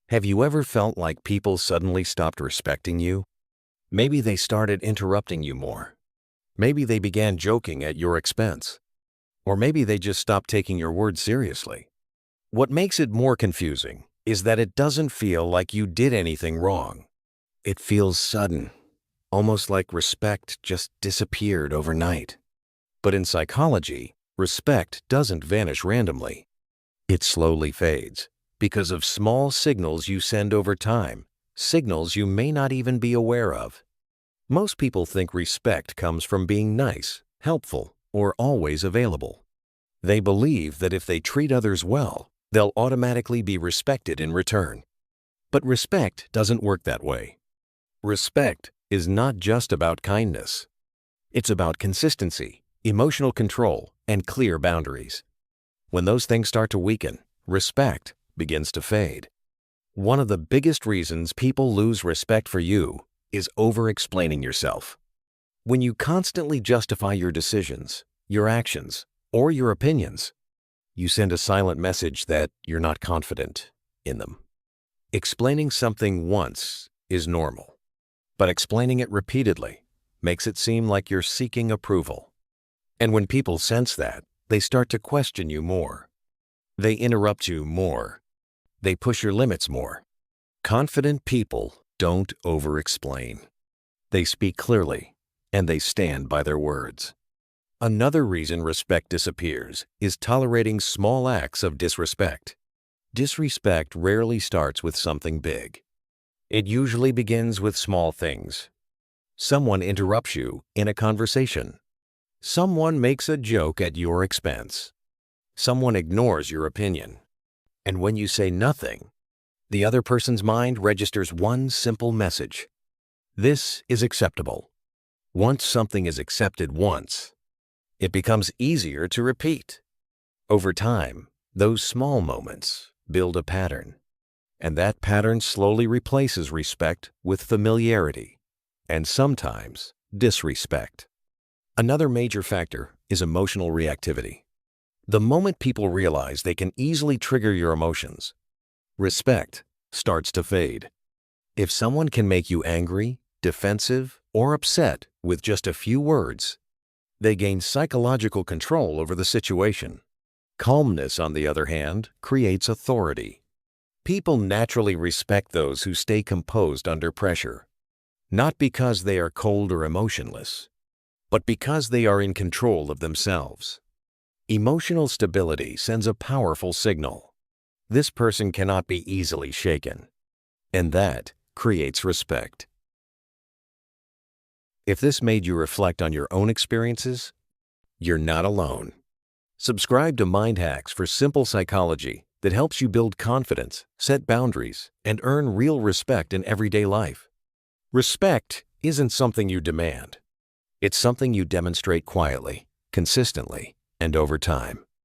Have you ever felt like people suddenly stopped respecting you? Maybe they started interrupting you more. Maybe they began joking at your expense. Or maybe they just stopped taking your words seriously. What makes it more confusing is that it doesn't feel like you did anything wrong. It feels sudden, almost like respect just disappeared overnight. But in psychology, respect doesn't vanish randomly. It slowly fades because of small signals you send over time, signals you may not even be aware of. Most people think respect comes from being nice, helpful, or always available. They believe that if they treat others well, they'll automatically be respected in return. But respect doesn't work that way. Respect is not just about kindness. It's about consistency, emotional control, and clear boundaries. When those things start to weaken, respect begins to fade. One of the biggest reasons people lose respect for you is over-explaining yourself. When you constantly justify your decisions, your actions, or your opinions, you send a silent message that you're not confident in them. Explaining something once is normal, but explaining it repeatedly makes it seem like you're seeking approval. And when people sense that, they start to question you more. They interrupt you more. They push your limits more. Confident people don't over-explain. They speak clearly, and they stand by their words. Another reason respect disappears is tolerating small acts of disrespect. Disrespect rarely starts with something big. It usually begins with small things. Someone interrupts you in a conversation. Someone makes a joke at your expense. Someone ignores your opinion. And when you say nothing, the other person's mind registers one simple message. This is acceptable. Once something is accepted once, it becomes easier to repeat. Over time, those small moments build a pattern, and that pattern slowly replaces respect with familiarity, and sometimes disrespect. Another major factor is emotional reactivity. The moment people realize they can easily trigger your emotions, respect starts to fade. If someone can make you angry, defensive, or upset with just a few words, they gain psychological control over the situation. Calmness, on the other hand, creates authority. People naturally respect those who stay composed under pressure, not because they are cold or emotionless, but because they are in control of themselves. Emotional stability sends a powerful signal. This person cannot be easily shaken, and that creates respect. If this made you reflect on your own experiences, you're not alone. Subscribe to Mind Hacks for simple psychology that helps you build confidence, set boundaries, and earn real respect in everyday life. Respect isn't something you demand. It's something you demonstrate quietly, consistently, and over time.